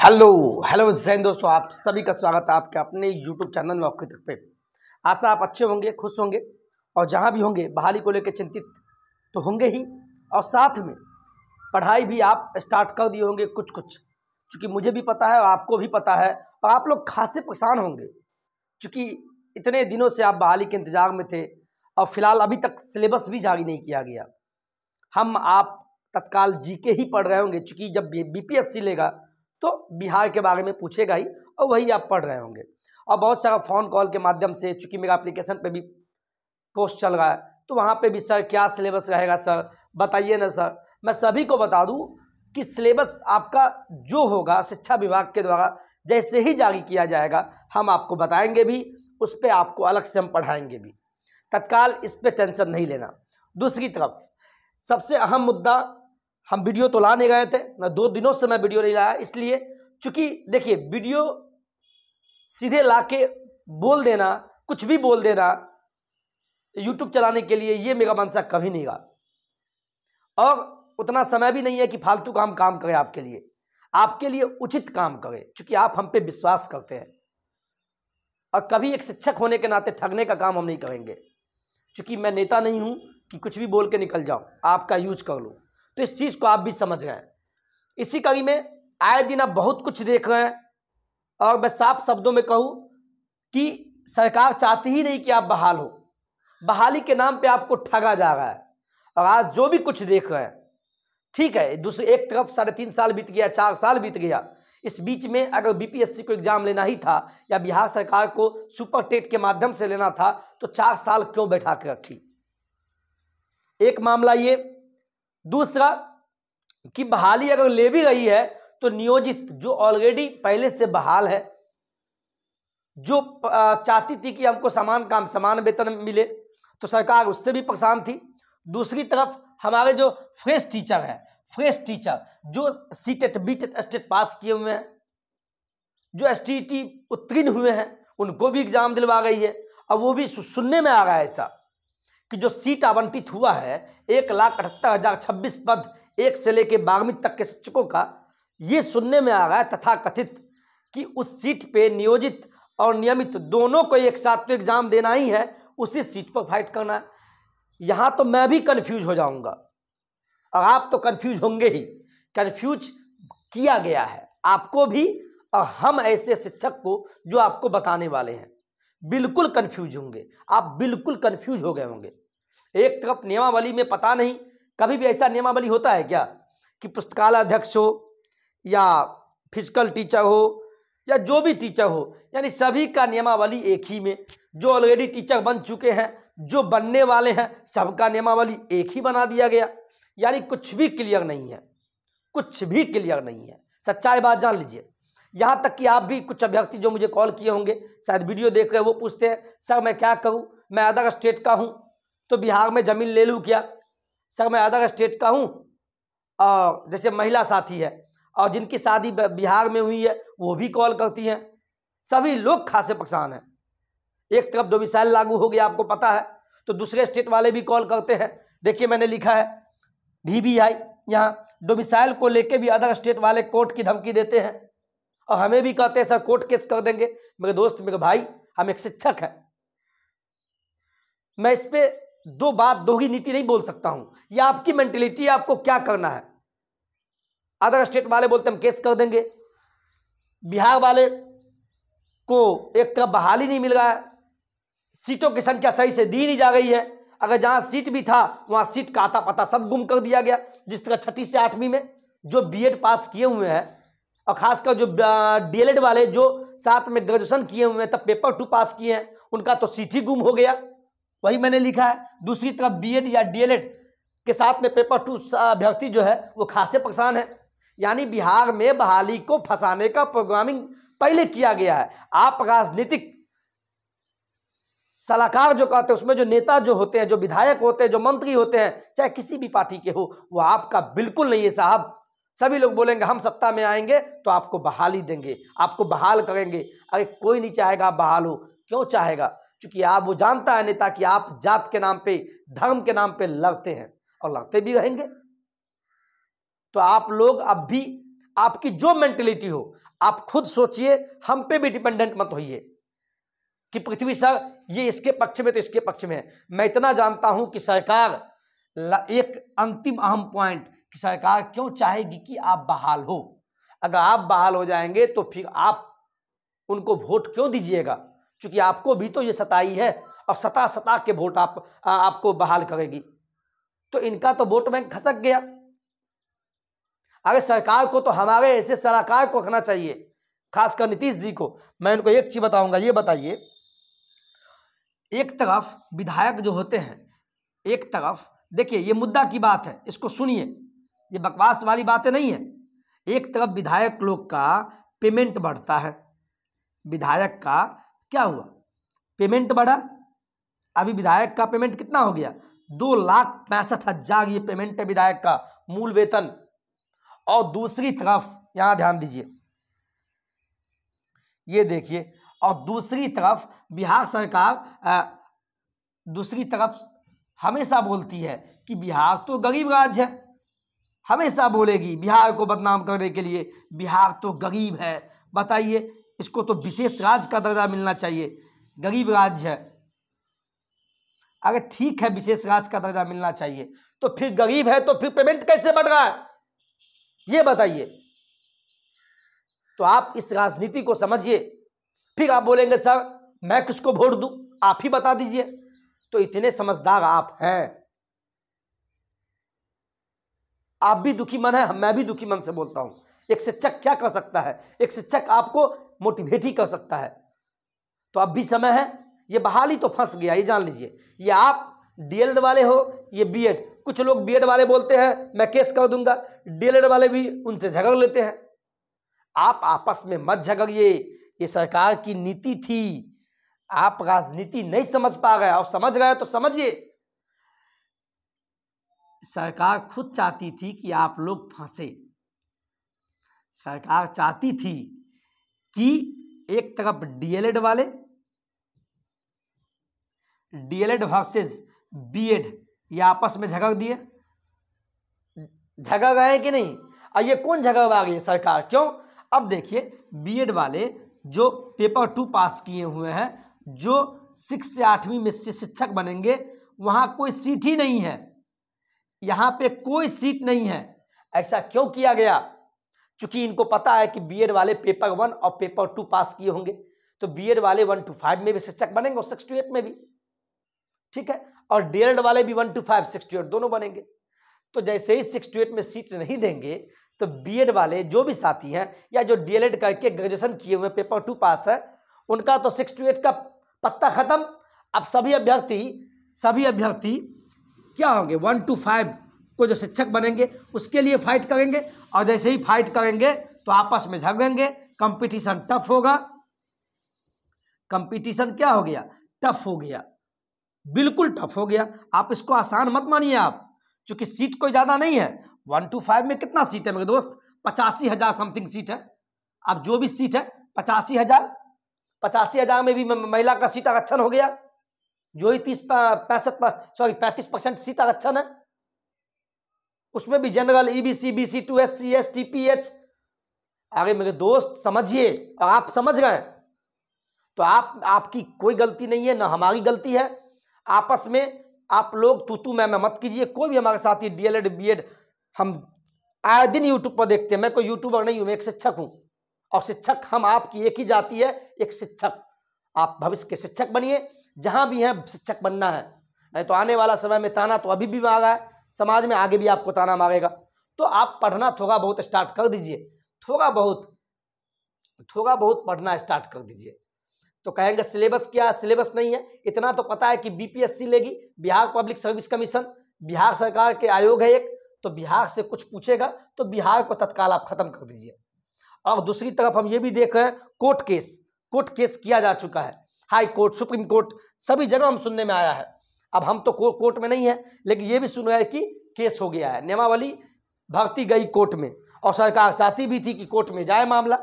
Hello hello Jain दोस्तों, आप सभी का स्वागत है आपके अपने यूट्यूब चैनल नौकरी तक पे। आशा आप अच्छे होंगे, खुश होंगे और जहाँ भी होंगे बहाली को लेकर चिंतित तो होंगे ही, और साथ में पढ़ाई भी आप स्टार्ट कर दिए होंगे कुछ कुछ, क्योंकि मुझे भी पता है और आपको भी पता है और आप लोग खासे परेशान होंगे क्योंकि इतने दिनों से आप बहाली के इंतजार में थे और फिलहाल अभी तक सिलेबस भी जारी नहीं किया गया। हम आप तत्काल जीके ही पढ़ रहे होंगे क्योंकि जब बीपीएससी लेगा तो बिहार के बारे में पूछेगा ही और वही आप पढ़ रहे होंगे। और बहुत सारा फ़ोन कॉल के माध्यम से, चूँकि मेरा एप्लीकेशन पे भी पोस्ट चल रहा है, तो वहाँ पे भी सर क्या सिलेबस रहेगा सर बताइए ना सर। मैं सभी को बता दूँ कि सिलेबस आपका जो होगा शिक्षा विभाग के द्वारा जैसे ही जारी किया जाएगा हम आपको बताएंगे भी, उस पर आपको अलग से हम पढ़ाएंगे भी। तत्काल इस पर टेंशन नहीं लेना। दूसरी तरफ सबसे अहम मुद्दा, हम वीडियो तो ला नहीं रहे थे, मैं 2 दिनों से मैं वीडियो नहीं लाया, इसलिए चूँकि देखिए वीडियो सीधे लाके बोल देना, कुछ भी बोल देना यूट्यूब चलाने के लिए, ये मेरा मंशा कभी नहीं रहा। और उतना समय भी नहीं है कि फालतू का हम काम करें आपके लिए उचित काम करें, क्योंकि आप हम पे विश्वास करते हैं। और कभी एक शिक्षक होने के नाते ठगने का काम हम नहीं करेंगे, क्योंकि मैं नेता नहीं हूँ कि कुछ भी बोल के निकल जाऊँ, आपका यूज कर लूँ। तो इस चीज़ को आप भी समझ गए हैं। इसी कड़ी में आए दिन आप बहुत कुछ देख रहे हैं और मैं साफ शब्दों में कहूँ कि सरकार चाहती ही नहीं कि आप बहाल हो। बहाली के नाम पे आपको ठगा जा रहा है। और आज जो भी कुछ देख रहे हैं, ठीक है, दूसरे एक तरफ 3.5 साल बीत गया, 4 साल बीत गया, इस बीच में अगर बीपीएससी को एग्जाम लेना ही था या बिहार सरकार को सुपर टेट के माध्यम से लेना था तो 4 साल क्यों बैठा के रखी? एक मामला ये। दूसरा कि बहाली अगर ले भी रही है तो नियोजित जो ऑलरेडी पहले से बहाल है, जो चाहती थी कि हमको समान काम समान वेतन मिले, तो सरकार उससे भी परेशान थी। दूसरी तरफ हमारे जो फ्रेश टीचर जो सीटेट बीटेट स्टेट पास किए हुए हैं, जो एसटीटी उत्तीर्ण हुए हैं, उनको भी एग्जाम दिलवा गई है। और वो भी सुनने में आ रहा है ऐसा कि जो सीट आवंटित हुआ है 1,78,026 पद 1 से लेकर 12वीं तक के शिक्षकों का, ये सुनने में आ रहा है तथाकथित कि उस सीट पे नियोजित और नियमित दोनों को एक साथ तो एग्जाम देना ही है, उसी सीट पर फाइट करना है। यहाँ तो मैं भी कंफ्यूज हो जाऊंगा और आप तो कंफ्यूज होंगे ही। कंफ्यूज किया गया है आपको भी, और हम ऐसे शिक्षक को जो आपको बताने वाले हैं बिल्कुल कंफ्यूज होंगे। आप बिल्कुल कंफ्यूज हो गए होंगे। एक तरफ नियमावली में पता नहीं, कभी भी ऐसा नियमावली होता है क्या कि पुस्तकालय अध्यक्ष हो या फिजिकल टीचर हो या जो भी टीचर हो, यानी सभी का नियमावली एक ही में, जो ऑलरेडी टीचर बन चुके हैं, जो बनने वाले हैं, सबका नियमावली एक ही बना दिया गया। यानी कुछ भी क्लियर नहीं है, कुछ भी क्लियर नहीं है। सच्चाई बात जान लीजिए। यहाँ तक कि आप भी कुछ अभ्यर्थी जो मुझे कॉल किए होंगे, शायद वीडियो देख रहे हैं, वो पूछते हैं सर मैं क्या करूँ, मैं अदर स्टेट का हूँ तो बिहार में ज़मीन ले लूँ क्या? सर मैं अदर स्टेट का हूँ, और जैसे महिला साथी है और जिनकी शादी बिहार में हुई है वो भी कॉल करती हैं। सभी लोग खासे परेशान हैं। एक तरफ डोमिसाइल लागू हो गया, आपको पता है, तो दूसरे स्टेट वाले भी कॉल करते हैं। देखिए मैंने लिखा है VBI, यहाँ डोमिसाइल को लेके भी अदर स्टेट वाले कोर्ट की धमकी देते हैं और हमें भी कहते हैं सर कोर्ट केस कर देंगे। मेरे दोस्त, मेरे भाई, हम एक शिक्षक हैं, मैं इस पे दो ही नीति नहीं बोल सकता हूं। ये आपकी मेंटेलिटी है, आपको क्या करना है। अदर स्टेट वाले बोलते हम केस कर देंगे, बिहार वाले को एक तरफ बहाली नहीं मिल रहा है, सीटों की संख्या सही से दी नहीं जा रही है। अगर जहां सीट भी था वहां सीट का आता पता सब गुम कर दिया गया। जिस तरह 6ठी से 8वीं में जो बीएड पास किए हुए हैं और खासकर जो डीएलएड वाले जो साथ में ग्रेजुएशन किए हुए हैं तब पेपर 2 पास किए हैं, उनका तो सीट ही गुम हो गया। वही मैंने लिखा है। दूसरी तरफ बीएड या डीएलएड के साथ में पेपर 2 अभ्यर्थी जो है वो खासे परेशान है। यानी बिहार में बहाली को फंसाने का प्रोग्रामिंग पहले किया गया है। आप राजनीतिक सलाहकार जो कहते हैं, उसमें जो नेता जो होते हैं, जो विधायक होते हैं, जो मंत्री होते हैं, चाहे किसी भी पार्टी के हो, वो आपका बिल्कुल नहीं है साहब। सभी लोग बोलेंगे हम सत्ता में आएंगे तो आपको बहाली देंगे, आपको बहाल करेंगे। अरे कोई नहीं चाहेगा आप बहाल हो। क्यों चाहेगा? क्योंकि आप, वो जानता है नेता कि आप जात के नाम पे, धर्म के नाम पे लड़ते हैं और लड़ते भी रहेंगे। तो आप लोग अब भी, आपकी जो मेंटेलिटी हो, आप खुद सोचिए, हम पे भी डिपेंडेंट मत होइए कि पृथ्वी सर ये इसके पक्ष में तो इसके पक्ष में है। मैं इतना जानता हूं कि सरकार, एक अंतिम अहम पॉइंट कि सरकार क्यों चाहेगी कि आप बहाल हो। अगर आप बहाल हो जाएंगे तो फिर आप उनको वोट क्यों दीजिएगा, क्योंकि आपको भी तो ये सताई है और सता के वोट आपको बहाल करेगी। तो इनका तो वोट बैंक खसक गया। अगर सरकार को तो हमारे ऐसे सलाहकार को रखना चाहिए, खासकर नीतीश जी को। मैं इनको एक चीज बताऊंगा, ये बताइए, एक तरफ विधायक जो होते हैं, एक तरफ देखिए ये मुद्दा की बात है, इसको सुनिए, ये बकवास वाली बातें नहीं है। एक तरफ विधायक लोग का पेमेंट बढ़ता है, विधायक का क्या हुआ, पेमेंट बढ़ा। अभी विधायक का पेमेंट कितना हो गया, 2,65,000 ये पेमेंट है विधायक का, मूल वेतन। और दूसरी तरफ यहां ध्यान दीजिए, ये देखिए, और दूसरी तरफ बिहार सरकार दूसरी तरफ हमेशा बोलती है कि बिहार तो गरीब राज्य है, हमेशा बोलेगी बिहार को बदनाम करने के लिए, बिहार तो गरीब है। बताइए, इसको तो विशेष राज्य का दर्जा मिलना चाहिए, गरीब राज्य है। अगर ठीक है विशेष राज्य का दर्जा मिलना चाहिए, तो फिर गरीब है तो फिर पेमेंट कैसे बढ़ रहा है, ये बताइए। तो आप इस राजनीति को समझिए, फिर आप बोलेंगे सर मैं किसको वोट दूं, आप ही बता दीजिए। तो इतने समझदार आप हैं, आप भी दुखी मन है, मैं भी दुखी मन से बोलता हूं। एक शिक्षक क्या कर सकता है, एक शिक्षक आपको मोटिवेट ही कर सकता है। तो अब भी समय है, ये बहाली तो फंस गया, ये जान लीजिए। ये आप डीएलएड वाले हो, ये बीएड, कुछ लोग बीएड वाले बोलते हैं मैं केस कर दूंगा, डीएलएड वाले भी उनसे झगड़ लेते हैं। आप आपस में मत झगड़िए, ये सरकार की नीति थी। आप राजनीति नहीं समझ पा गए, और समझ गए तो समझिए, सरकार खुद चाहती थी कि आप लोग फंसे। सरकार चाहती थी कि एक तरफ डीएलएड वाले, डीएलएड वर्सेस बीएड, ये आपस में झगड़ दिए, झगड़ गए कि नहीं। और ये कौन झगड़ आ गई, सरकार, क्यों। अब देखिए, बीएड वाले जो पेपर 2 पास किए हुए हैं, जो 6 से 8वीं में से शिक्षक बनेंगे, वहां कोई सीट ही नहीं है, यहां पे कोई सीट नहीं है। ऐसा क्यों किया गया, क्योंकि इनको पता है कि बीएड वाले पेपर 1 और पेपर 2 पास किए होंगे, तो बीएड वाले 1 to 5 में भी शिक्षक बनेंगे और 6 to 8 में भी, ठीक है। और डीएलएड वाले भी 1 to 5, 6 to 8 दोनों बनेंगे। तो जैसे ही 6 to 8 में सीट नहीं देंगे, तो बीएड वाले जो भी साथी हैं या जो डीएलएड करके ग्रेजुएशन किए हुए पेपर 2 पास है, उनका तो 6 to 8 का पत्ता खत्म। अब सभी अभ्यर्थी क्या होंगे, 1 to 5 को जो शिक्षक बनेंगे उसके लिए फाइट करेंगे, और जैसे ही फाइट करेंगे तो आपस में झगड़ेंगे, कंपटीशन टफ होगा। कंपटीशन क्या हो गया, टफ हो गया, बिल्कुल टफ हो गया। आप इसको आसान मत मानिए आप, क्योंकि सीट कोई ज्यादा नहीं है। 1 to 5 में कितना सीट है मेरे दोस्त, 85,000 समथिंग सीट है। अब जो भी सीट है 85,000 में भी महिला का सीट आरक्षण हो गया, जो ही 35% सीट आरक्षण है, उसमें भी general, EBC, BC2, SC, ST, PH। अरे मेरे दोस्त समझिए, और आप समझ गए तो आपकी कोई गलती नहीं है, ना हमारी गलती है। आपस में आप लोग तू मैं मत कीजिए। कोई भी हमारे साथ ये डीएलएड बीएड हम आए दिन यूट्यूब पर देखते हैं। मैं कोई यूट्यूबर नहीं हूं, मैं एक शिक्षक हूं, और शिक्षक हम आपकी एक ही जाति है, एक शिक्षक। आप भविष्य के शिक्षक बनिए, जहां भी हैं शिक्षक बनना है, नहीं तो आने वाला समय में ताना तो अभी भी मार रहा है समाज में, आगे भी आपको ताना मारेगा। तो आप पढ़ना थोड़ा बहुत स्टार्ट कर दीजिए, थोड़ा बहुत पढ़ना स्टार्ट कर दीजिए। तो कहेंगे सिलेबस क्या, सिलेबस नहीं है, इतना तो पता है कि बीपीएससी लेगी, Bihar public service commission, Bihar सरकार के आयोग है एक, तो बिहार से कुछ पूछेगा तो बिहार को तत्काल आप खत्म कर दीजिए। और दूसरी तरफ हम ये भी देख रहे हैं, कोर्ट केस किया जा चुका है, हाई कोर्ट, सुप्रीम कोर्ट, सभी जगह हम सुनने में आया है। अब हम तो कोर्ट में नहीं है, लेकिन ये भी सुन रहे हैं कि केस हो गया है, नियमावली भर्ती गई कोर्ट में, और सरकार चाहती भी थी कि कोर्ट में जाए मामला,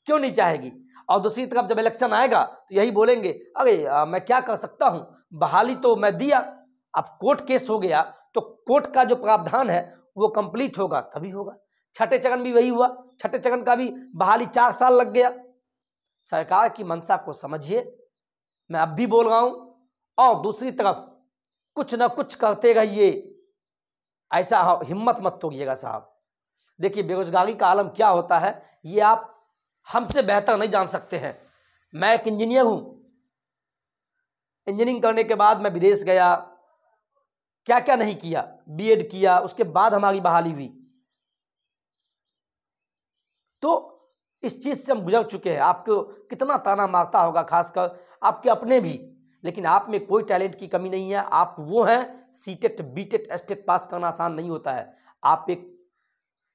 क्यों नहीं चाहेगी। और दूसरी तरफ जब इलेक्शन आएगा तो यही बोलेंगे, अरे मैं क्या कर सकता हूं, बहाली तो मैं दिया, अब कोर्ट केस हो गया तो कोर्ट का जो प्रावधान है वो कंप्लीट होगा तभी होगा। छठे चरण भी वही हुआ, छठे चरण का भी बहाली 4 साल लग गया। सरकार की मंशा को समझिए, मैं अब भी बोल रहा हूं, और दूसरी तरफ कुछ ना कुछ करते रहिए, ऐसा हिम्मत मत तोड़िएगा साहब। देखिए बेरोजगारी का आलम क्या होता है ये आप हमसे बेहतर नहीं जान सकते हैं। मैं एक इंजीनियर हूं, इंजीनियरिंग करने के बाद मैं विदेश गया, क्या क्या नहीं किया, बीएड किया, उसके बाद हमारी बहाली हुई। तो इस चीज से हम गुजर चुके हैं। आपको कितना ताना मारता होगा, खासकर आपके अपने भी, लेकिन आप में कोई टैलेंट की कमी नहीं है। आप वो हैं, सीटेट बीटेट एस्टेट पास करना आसान नहीं होता है। आप एक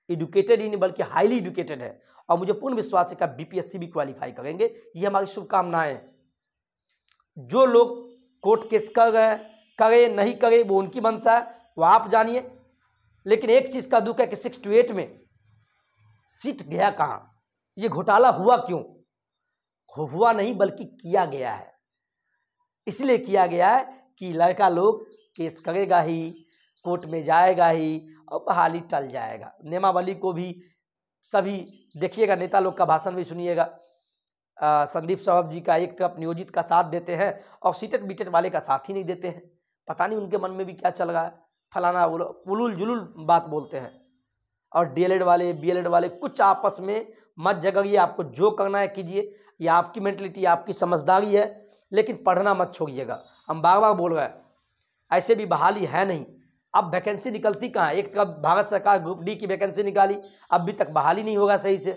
एडुकेटेड ही नहीं बल्कि हाईली एडुकेटेड है, और मुझे पूर्ण विश्वास है कि आप बीपीएससी भी क्वालिफाई करेंगे। ये हमारी शुभकामनाएं हैं। जो लोग कोर्ट केस कर रहे हैं, करे नहीं करे वो उनकी मंशा है, वो आप जानिए। लेकिन एक चीज का दुख है कि 6 to 8 में सीट गया कहां, ये घोटाला हुआ क्यों? हुआ नहीं बल्कि किया गया है। इसलिए किया गया है कि लड़का लोग केस करेगा ही, कोर्ट में जाएगा ही, और बहाली टल जाएगा। नियमावली को भी सभी देखिएगा, नेता लोग का भाषण भी सुनिएगा। संदीप सौरभ जी का एक तरफ नियोजित का साथ देते हैं और सीटेट बीटेट वाले का साथ ही नहीं देते हैं। पता नहीं उनके मन में भी क्या चल रहा है, फलाना उलूल जुलूल बात बोलते हैं। और डीएलएड वाले बीएलएड वाले कुछ आपस में मत झगड़िए, आपको जो करना है कीजिए, ये आपकी मेंटलिटी, आपकी समझदारी है, लेकिन पढ़ना मत छोड़िएगा। हम बार बार बोल रहे हैं, ऐसे भी बहाली है नहीं। अब वैकेंसी निकलती कहाँ है? एक तरफ भारत सरकार ग्रुप डी की वैकेंसी निकाली, अभी तक बहाली नहीं होगा सही से।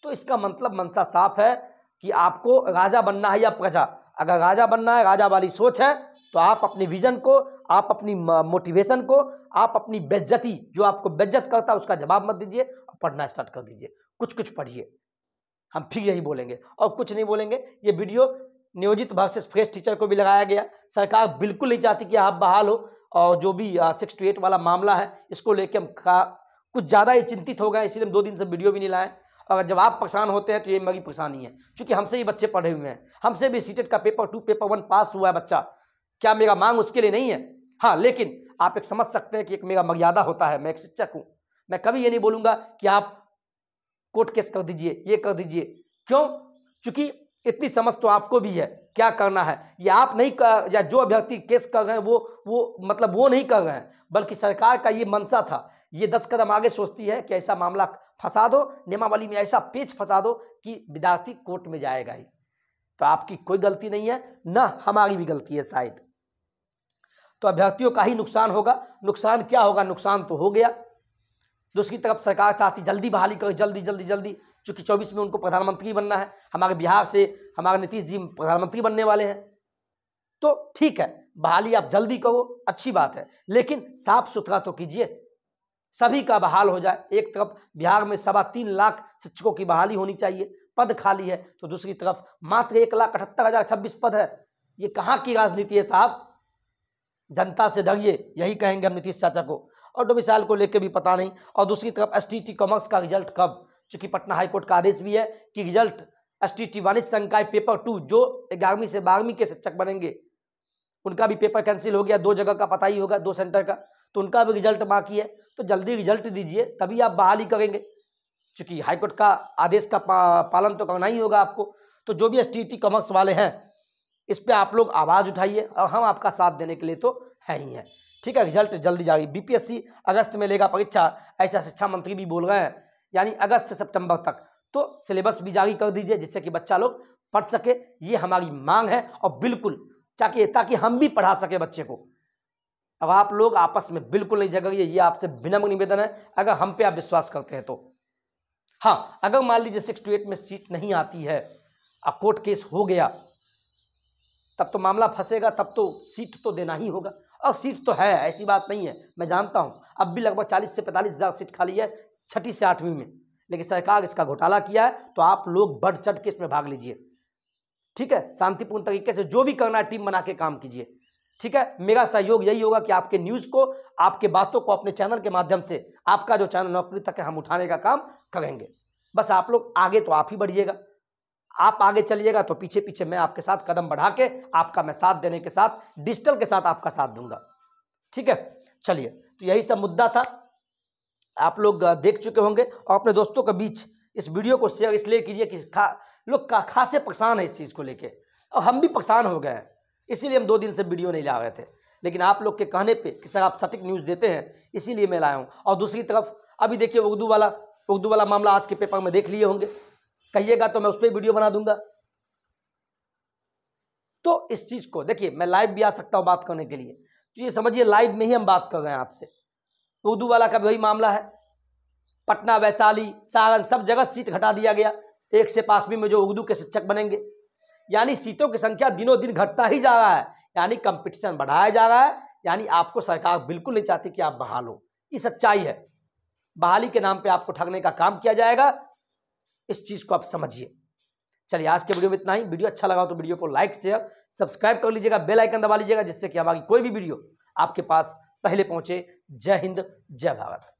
तो इसका मतलब मंशा साफ है कि आपको राजा बनना है या प्रजा। अगर राजा बनना है, राजा वाली सोच है, तो आप अपने विजन को, आप अपनी मोटिवेशन को, आप अपनी बेइज्जती, जो आपको बेइज्जत करता है उसका जवाब मत दीजिए और पढ़ना स्टार्ट कर दीजिए। कुछ कुछ पढ़िए, हम फिर यही बोलेंगे और कुछ नहीं बोलेंगे। ये वीडियो नियोजित वर्सेस फ्रेश टीचर को भी लगाया गया। सरकार बिल्कुल नहीं चाहती कि आप बहाल हो, और जो भी 6 to 8 वाला मामला है इसको लेके हम कुछ ज़्यादा ही चिंतित हो गए, इसलिए हम 2 दिन से वीडियो भी नहीं लाए। और जब आप परेशान होते हैं तो ये मेरी परेशानी है, क्योंकि हमसे ही बच्चे पढ़े हुए हैं, हमसे भी सीटेट का पेपर 2 पेपर 1 पास हुआ है बच्चा। क्या मेरा मांग उसके लिए नहीं है? हाँ, लेकिन आप एक समझ सकते हैं कि एक मेरा मर्यादा होता है। मैं एक शिक्षक हूँ, मैं कभी ये नहीं बोलूँगा कि आप कोर्ट केस कर दीजिए, ये कर दीजिए। क्यों? क्योंकि इतनी समझ तो आपको भी है क्या करना है। ये आप नहीं कर, या जो अभ्यर्थी केस कर रहे हैं वो मतलब वो नहीं कर रहे हैं, बल्कि सरकार का ये मंशा था। ये 10 कदम आगे सोचती है कि ऐसा मामला फंसा दो, नियमावली में ऐसा पेच फंसा दो कि विद्यार्थी कोर्ट में जाएगा ही। तो आपकी कोई गलती नहीं है, ना हमारी भी गलती है शायद। तो अभ्यर्थियों का ही नुकसान होगा। नुकसान क्या होगा? नुकसान तो हो गया। दूसरी तरफ सरकार चाहती जल्दी बहाली करे, जल्दी जल्दी जल्दी, चूंकि 24 में उनको प्रधानमंत्री बनना है। हमारे बिहार से हमारे नीतीश जी प्रधानमंत्री बनने वाले हैं। तो ठीक है, बहाली आप जल्दी करो, अच्छी बात है, लेकिन साफ सुथरा तो कीजिए, सभी का बहाल हो जाए। एक तरफ बिहार में 3.25 लाख शिक्षकों की बहाली होनी चाहिए, पद खाली है, तो दूसरी तरफ मात्र 1,78,026 पद है। ये कहाँ की राजनीति है साहब? जनता से डरिए, यही कहेंगे हम नीतीश चाचा को। और डोमिसाइल को लेकर भी पता नहीं। और दूसरी तरफ एसटीटी कॉमर्स का रिजल्ट कब? चूंकि पटना हाईकोर्ट का आदेश भी है कि रिजल्ट एसटीटी वाणिज्य संकाय पेपर 2 जो 11वीं से 12वीं के शिक्षक बनेंगे उनका भी पेपर कैंसिल हो गया। 2 जगह का पता ही होगा, 2 सेंटर का, तो उनका भी रिजल्ट बाकी है। तो जल्दी रिजल्ट दीजिए, तभी आप बहाली करेंगे, क्योंकि हाईकोर्ट का आदेश का पालन तो करना ही होगा आपको। तो जो भी एसटीटी कॉमर्स वाले हैं, इस पर आप लोग आवाज़ उठाइए, और हम आपका साथ देने के लिए तो है ही है। ठीक है, रिजल्ट जल्दी जारी। बीपीएससी अगस्त में लेगा परीक्षा, ऐसा शिक्षा मंत्री भी बोल रहे हैं, यानी अगस्त से सितंबर तक। तो सिलेबस भी जारी कर दीजिए, जिससे कि बच्चा लोग पढ़ सके। ये हमारी मांग है, और बिल्कुल ताकि हम भी पढ़ा सके बच्चे को। अब आप लोग आपस में बिल्कुल नहीं झगड़िए, ये आपसे विनम्र निवेदन है, अगर हम पे आप विश्वास करते हैं तो। हाँ, अगर मान लीजिए 6 to 8 में सीट नहीं आती है और कोर्ट केस हो गया, तब तो मामला फंसेगा, तब तो सीट तो देना ही होगा। और सीट तो है, ऐसी बात नहीं है, मैं जानता हूँ। अब भी लगभग 40 से 45 हज़ार सीट खाली है 6ठी से 8वीं में, लेकिन सरकार इसका घोटाला किया है। तो आप लोग बढ़ चढ़ के इसमें भाग लीजिए, ठीक है। शांतिपूर्ण तरीके से जो भी करना है टीम बना के काम कीजिए, ठीक है। मेरा सहयोग यही होगा कि आपके न्यूज़ को, आपके बातों को अपने चैनल के माध्यम से, आपका जो चैनल नौकरी तक है, हम उठाने का काम करेंगे। बस आप लोग आगे तो आप ही बढ़िएगा, आप आगे चलिएगा तो पीछे पीछे मैं आपके साथ कदम बढ़ा के, आपका मैं साथ देने के साथ, डिजिटल के साथ आपका साथ दूंगा, ठीक है। चलिए, तो यही सब मुद्दा था। आप लोग देख चुके होंगे और अपने दोस्तों के बीच इस वीडियो को शेयर इसलिए कीजिए कि लोग खासे परेशान है इस चीज़ को लेके, और हम भी परेशान हो गए हैं, इसीलिए हम 2 दिन से वीडियो नहीं ला रहे थे। लेकिन आप लोग के कहने पे कि सर आप सटीक न्यूज़ देते हैं, इसीलिए मैं लाया हूँ। और दूसरी तरफ अभी देखिए उर्दू वाला मामला आज के पेपर में देख लिए होंगे, कहिएगा तो मैं उस पर वीडियो बना दूंगा। तो इस चीज़ को देखिए, मैं लाइव भी आ सकता हूँ बात करने के लिए, तो ये समझिए लाइव में ही हम बात कर रहे हैं आपसे। उर्दू वाला का भी वही मामला है, पटना, वैशाली, सारण सब जगह सीट घटा दिया गया, 1 से 5वीं में जो उर्दू के शिक्षक बनेंगे, यानी सीटों की संख्या दिनों दिन घटता ही जा रहा है, यानी कंपटीशन बढ़ाया जा रहा है। यानी आपको सरकार बिल्कुल नहीं चाहती कि आप बहाल हो, ये सच्चाई है। बहाली के नाम पे आपको ठगने का काम किया जाएगा, इस चीज़ को आप समझिए। चलिए आज के वीडियो में इतना ही। वीडियो अच्छा लगा तो वीडियो को लाइक शेयर सब्सक्राइब कर लीजिएगा, बेल आइकन दबा लीजिएगा, जिससे कि हमारी कोई भी वीडियो आपके पास पहले पहुंचे। जय हिंद, जय भारत।